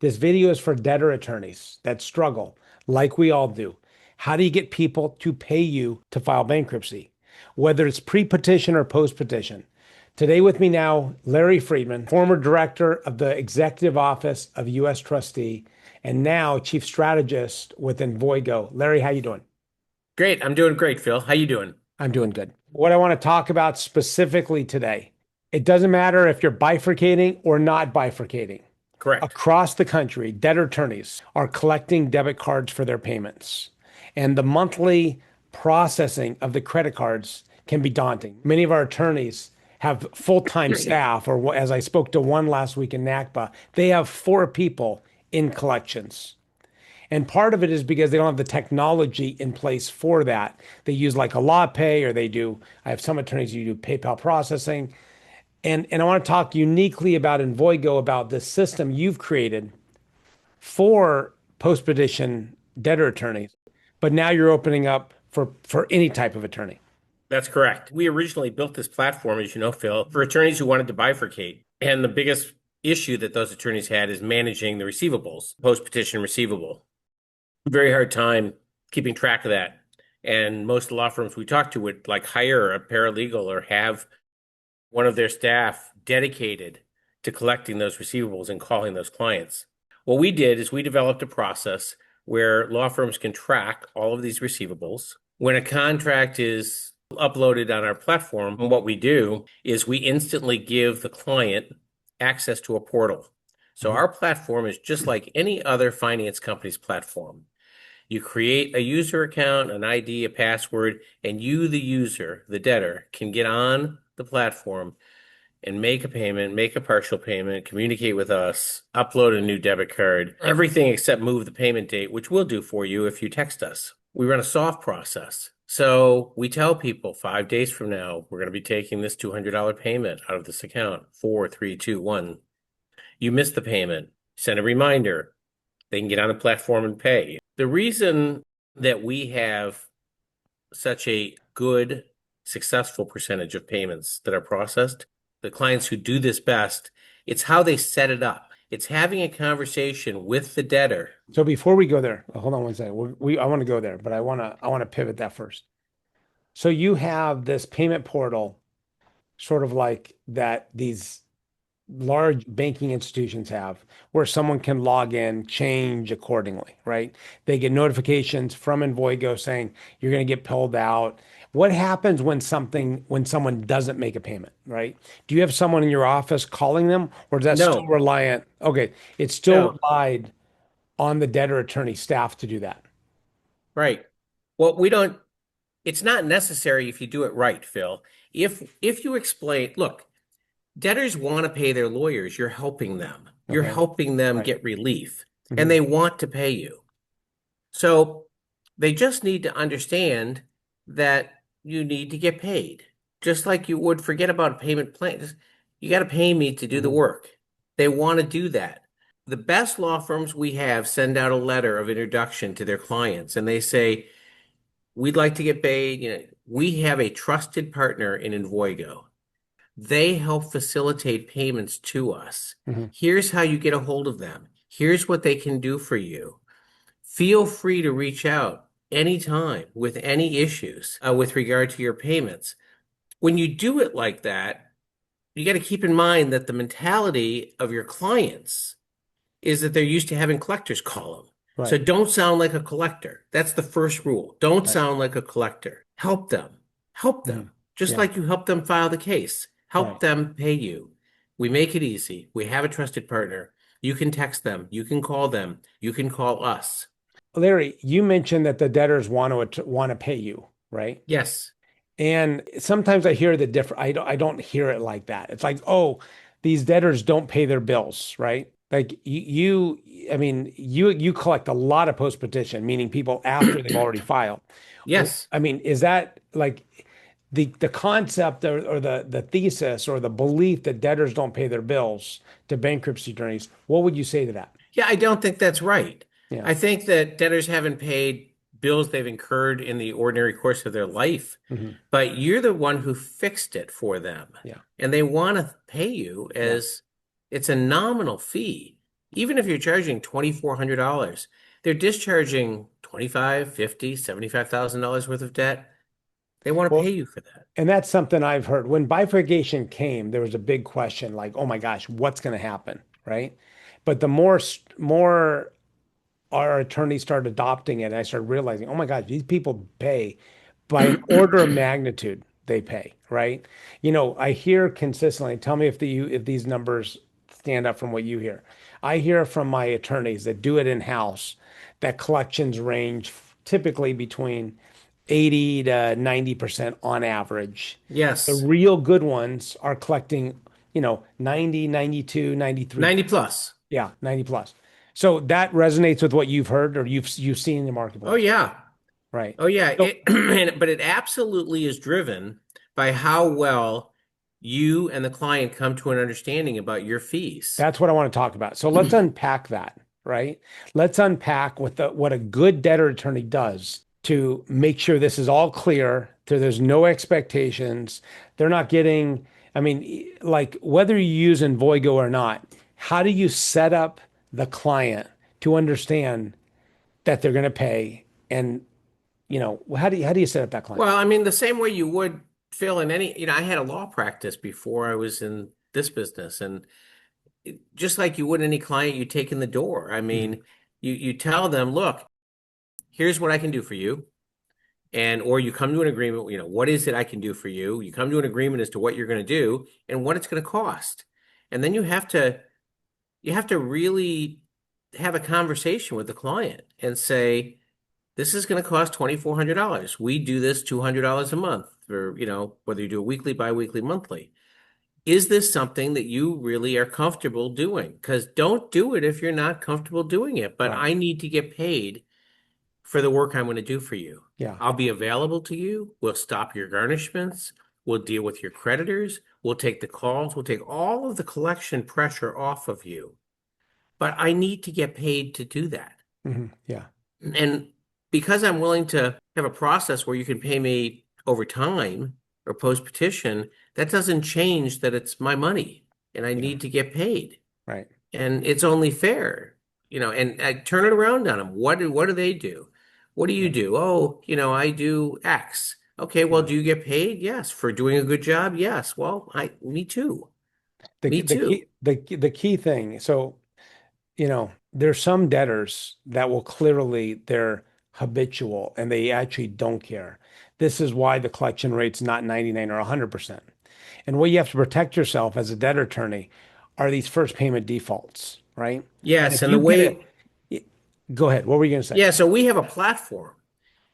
This video is for debtor attorneys that struggle, like we all do. How do you get people to pay you to file bankruptcy, whether it's pre-petition or post-petition? Today with me now, Larry Friedman, former director of the Executive Office of U.S. Trustee, and now Chief Strategist with Invoygo. Larry, how you doing? Great. I'm doing great, Phil. How you doing? I'm doing good. What I want to talk about specifically today, it doesn't matter if you're bifurcating or not bifurcating. Correct. Across the country, debtor attorneys are collecting debit cards for their payments. And the monthly processing of the credit cards can be daunting. Many of our attorneys have full-time staff, or as I spoke to one last week in NACPA, they have 4 people in collections. And part of it is because they don't have the technology in place for that. They use like a law pay, or I have some attorneys who do PayPal processing. And I want to talk uniquely about Invoygo, about the system you've created for post-petition debtor attorneys, but now you're opening up for any type of attorney. That's correct. We originally built this platform, as you know, Phil, for attorneys who wanted to bifurcate. And the biggest issue that those attorneys had is managing the receivables, post-petition receivable. Very hard time keeping track of that. And most law firms we talk to would like hire a paralegal or have one of their staff dedicated to collecting those receivables and calling those clients. What we did is we developed a process where law firms can track all of these receivables. When a contract is uploaded on our platform, what we do is we instantly give the client access to a portal. So our platform is just like any other finance company's platform. You create a user account, an ID, a password, and you, the user, the debtor, can get on the platform and make a payment, make a partial payment, communicate with us, upload a new debit card, everything except move the payment date, which we'll do for you if you text us. We run a soft process. So we tell people 5 days from now, we're going to be taking this $200 payment out of this account. 4, 3, 2, 1. You missed the payment. Send a reminder. They can get on the platform and pay. The reason that we have such a good, successful percentage of payments that are processed, the clients who do this best, it's how they set it up. It's having a conversation with the debtor. So before we go there, hold on one second. I want to go there, but I want to pivot that first. So you have this payment portal, sort of like that these large banking institutions have, where someone can log in, change accordingly, right? They get notifications from Invoygo saying you're going to get pulled out. What happens when someone doesn't make a payment, right? Do you have someone in your office calling them, or is that still No, reliant? Okay, it's still no, relied on the debtor attorney staff to do that. right. Well, we don't, it's not necessary if you do it right, Phil. If you explain, look, debtors want to pay their lawyers. You're helping them. You're Okay, helping them right. get relief, and Mhm. they want to pay you. So they just need to understand that you need to get paid, just like you would forget about a payment plan. You got to pay me to do the Mhm. work. They want to do that. The best law firms we have send out a letter of introduction to their clients, and they say, we'd like to get paid. We have a trusted partner in Invoygo. They help facilitate payments to us. Mhm. Here's how you get a hold of them. Here's what they can do for you. Feel free to reach out anytime with any issues with regard to your payments. When you do it like that, you got to keep in mind that the mentality of your clients is that they're used to having collectors call them. So Right, don't sound like a collector. That's the first rule. Don't right. sound like a collector. Help them. Help them. Mhm. Just Yeah, like you help them file the case. Help right. them pay you. We make it easy. We have a trusted partner. You can text them. You can call them. You can call us. Larry, you mentioned that the debtors want to pay you, right? Yes. And sometimes I hear the different. I don't hear it like that. It's like, oh, these debtors don't pay their bills, right? Like I mean, you collect a lot of post petition, meaning people after they've already filed. Yes. I mean, is that like the concept, or the thesis, or the belief that debtors don't pay their bills to bankruptcy attorneys? What would you say to that? Yeah, I don't think that's right. Yeah. I think that debtors haven't paid bills they've incurred in the ordinary course of their life, Hmm. but you're the one who fixed it for them. Yeah. And they want to pay you Yeah. as it's a nominal fee. Even if you're charging $2,400, they're discharging 25, 50, $75,000 worth of debt. They want to pay Well, you for that. and that's something I've heard. When bifurcation came, there was a big question like, oh my gosh, what's going to happen? Right. But the more our attorneys started adopting it, I started realizing, oh my gosh, these people pay by an order of magnitude they pay, right? I hear consistently, tell me if these numbers stand up from what you hear. I hear from my attorneys that do it in-house that collections range typically between 80 to 90% on average. The Yes, real good ones are collecting, 90, 92, 93. 90 plus. Yeah, 90 plus. So that resonates with what you've heard or you've seen in the Oh marketplace, yeah. right? Oh yeah. So But it absolutely is driven by how well you and the client come to an understanding about your fees. that's what I want to talk about. So let's unpack that, right? Let's unpack what a good debtor attorney does to make sure this is all clear, there's no expectations. They're not getting, I mean, like whether you use Invoygo or not, how do you set up the client to understand that they're going to pay? And, how do you set up that client? Well, I mean, the same way you would, Phil, in any, I had a law practice before I was in this business. And just like you would any client you take in the door. I Mhm. mean, you tell them, look, here's what I can do for you. And or you come to an agreement, what is it I can do for you? You come to an agreement as to what you're going to do and what it's going to cost. And then you have to really have a conversation with the client and say, this is going to cost $2,400. We do this $200 a month, or whether you do it weekly, biweekly, monthly. Is this something that you really are comfortable doing? Because don't do it if you're not comfortable doing it. But Right. I need to get paid for the work I'm going to do for you. Yeah. I'll be available to you. We'll stop your garnishments. We'll deal with your creditors. We'll take the calls. We'll take all of the collection pressure off of you. But I need to get paid to do that. Yeah. And because I'm willing to have a process where you can pay me over time or post-petition, that doesn't change that it's my money and I Yeah. need to get paid. Right. And it's only fair, and I turn it around on them. What do they do? What do you Yeah. do? Oh, I do X. Okay, well, Yeah. do you get paid? Yes. For doing a good job? Yes. Well, me too. The Me the too. the key thing. So, there's some debtors that will clearly they're habitual and they actually don't care. This is why the collection rate's not 99 or 100%. And what you have to protect yourself as a debtor attorney are these first payment defaults, right? And Yes. if And the you get way, it, go ahead. What were you going to say? yeah, so we have a platform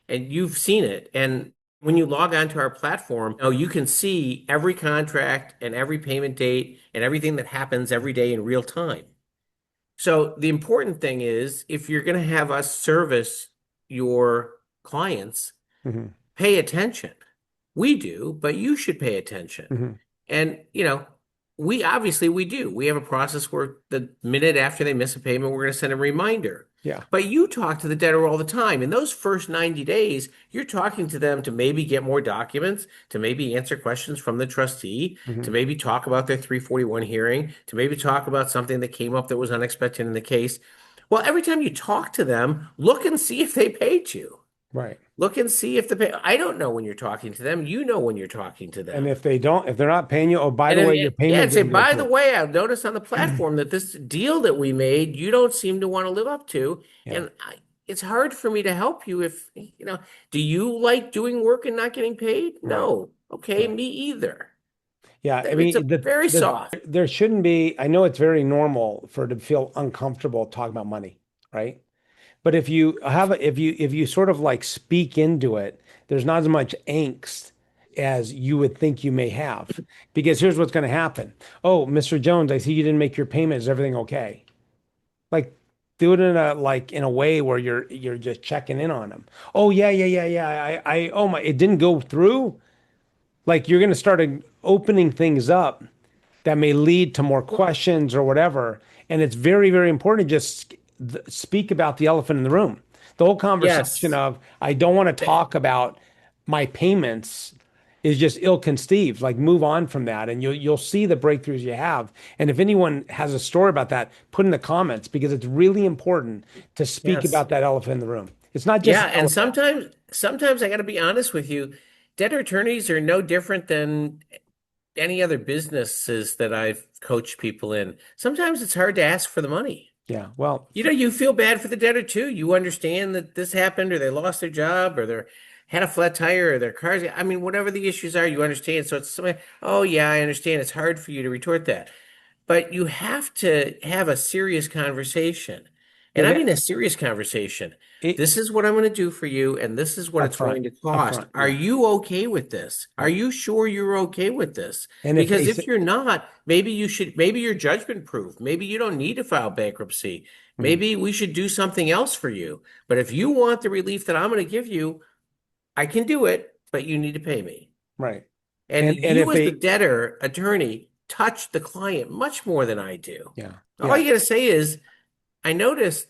and you've seen it. And when you log onto our platform, you can see every contract and every payment date and everything that happens every day in real time. So the important thing is if you're going to have us service your clients, Hmm. pay attention. We do, but you should pay attention. Hmm. And, we do. We have a process where the minute after they miss a payment, we're going to send a reminder. Yeah. But you talk to the debtor all the time. In those first 90 days, you're talking to them to maybe get more documents, to maybe answer questions from the trustee, to Hmm. maybe talk about their 341 hearing, to maybe talk about something that came up that was unexpected in the case. Well, every time you talk to them, look and see if they paid you. Right. Look and see if the pay. I don't know when you're talking to them. You know when you're talking to And them. if they're not paying you, oh, by And the then, way, your yeah, payment and say, didn't go by the through. way, I've noticed on the platform that this deal that we made, you don't seem to want to live up to. Yeah. And it's hard for me to help you if, do you like doing work and not getting paid? Right. No. Okay, Right. me either. Yeah. I It's a mean, very soft. there shouldn't be, I know it's very normal for to feel uncomfortable talking about money, right? But if you sort of like speak into it, there's not as much angst as you would think you may have. Because here's what's going to happen. Oh, Mr. Jones, I see you didn't make your payment. Is everything okay? Like do it in a way where you're just checking in on them. Oh yeah, yeah, yeah, yeah. Oh my, it didn't go through. Like you're going to start opening things up that may lead to more questions or whatever. And it's very, very important to just speak about the elephant in the room. The whole conversation Yes. of, I don't want to talk about my payments is just ill-conceived. Like move on from that, and you'll see the breakthroughs you have. And if anyone has a story about that, put in the comments because it's really important to speak Yes. about that elephant in the room. It's not just Yeah, an and elephant. sometimes I got to be honest with you. Debtor attorneys are no different than any other businesses that I've coached people in. Sometimes it's hard to ask for the money. Yeah. Well, You feel bad for the debtor too. You understand that this happened, or they lost their job, or they had a flat tire, or their cars. I mean, whatever the issues are, you understand. So it's something, oh yeah, I understand. It's hard for you to retort that. But you have to have a serious conversation. And I it, mean a serious conversation. it This is what I'm going to do for you, and this is what up it's front, going to up cost. front. Are Yeah. you okay with this? Are Right. you sure you're okay with this? And if they Because say, if you're not, maybe you're judgment proof. Maybe you don't need to file bankruptcy. Mhm, Maybe we should do something else for you. But if you want the relief that I'm going to give you, I can do it, but you need to pay me. right. And And you, if as the they, debtor attorney, touch the client much more than I do. yeah, All yeah. you got to say is, I noticed,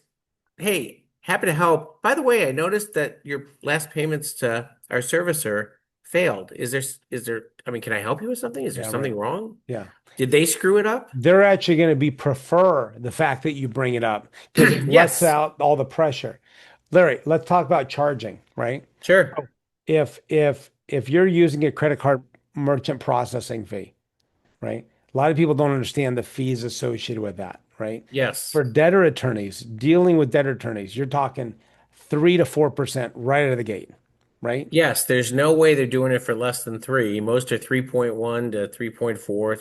hey, happy to help. By the way, I noticed that your last payments to our servicer failed. I mean, can I help you with something? Is there Yeah, right. something wrong? Yeah. Did they screw it up? They're actually going to be prefer the fact that you bring it up because it lets Yes, out all the pressure. Larry, let's talk about charging, right? sure. So if you're using a credit card merchant processing fee, right? A lot of people don't understand the fees associated with that, right? Yes. For debtor attorneys, dealing with debtor attorneys, you're talking 3 to 4% right out of the gate, right? Yes, there's no way they're doing it for less than three. Most are 3.1 to 3.4,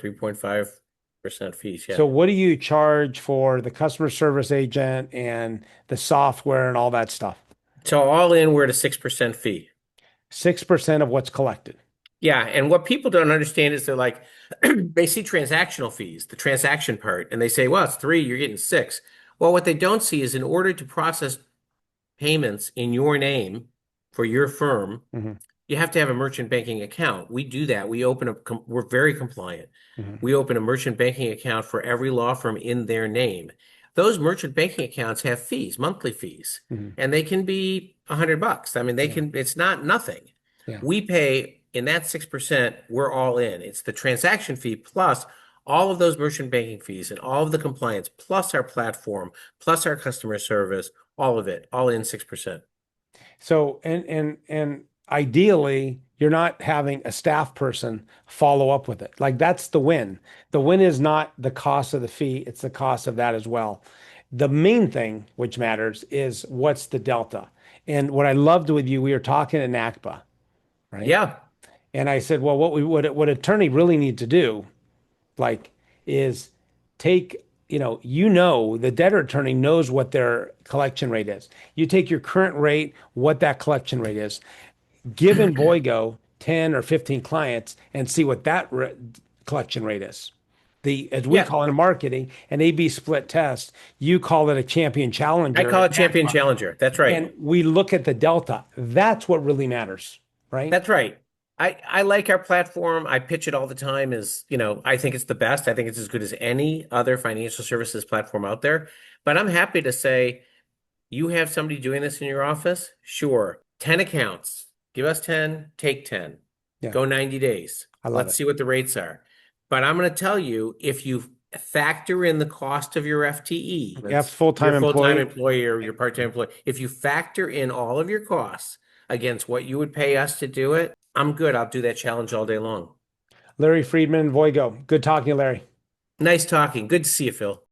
3.5% fees. Yeah. So what do you charge for the customer service agent and the software and all that stuff? So all in, we're at a 6% fee. 6% of what's collected. Yeah, and what people don't understand is they're like, they see transactional fees, the transaction part, and they say, well, it's three, you're getting six. Well, what they don't see is in order to process payments in your name for your firm, Hmm. you have to have a merchant banking account. We do that. We're very compliant. Hmm. We open a merchant banking account for every law firm in their name. Those merchant banking accounts have fees, monthly fees, Hmm. and they can be $100. I mean, Yeah. it's not nothing. Yeah. We pay in that 6%, we're all in. It's the transaction fee plus all of those merchant banking fees and all of the compliance, plus our platform, plus our customer service, all of it, all in 6%. So and ideally, you're not having a staff person follow up with it. Like that's the win. The win is not the cost of the fee, it's the cost of that as well. The main thing which matters is what's the delta. And what I loved with you, we were talking in NACPA, right? Yeah. And I said, well, what attorney really need to do, like, is take, the debtor attorney knows what their collection rate is. You take your current rate, what that collection rate is, give Invoygo 10 or 15 clients and see what that collection rate is. As we Yeah. call it in marketing, an A/B split test. You call it a champion I challenger call at it champion NACPA, challenger. That's right. and we look at the delta. That's what really matters, right? That's right. I like our platform. I pitch it all the time as, I think it's the best. I think it's as good as any other financial services platform out there. But I'm happy to say you have somebody doing this in your office? Sure. 10 accounts. Give us 10, take 10. Yeah, Go 90 days. I love Let's it. see what the rates are. But I'm going to tell you, if you factor in the cost of your FTE, You have that's full-time your full-time employee. employee or your part-time employee, if you factor in all of your costs against what you would pay us to do it, I'm good. I'll do that challenge all day long. Larry Friedman, Voigo. Good talking to you, Larry. Nice talking. Good to see you, Phil.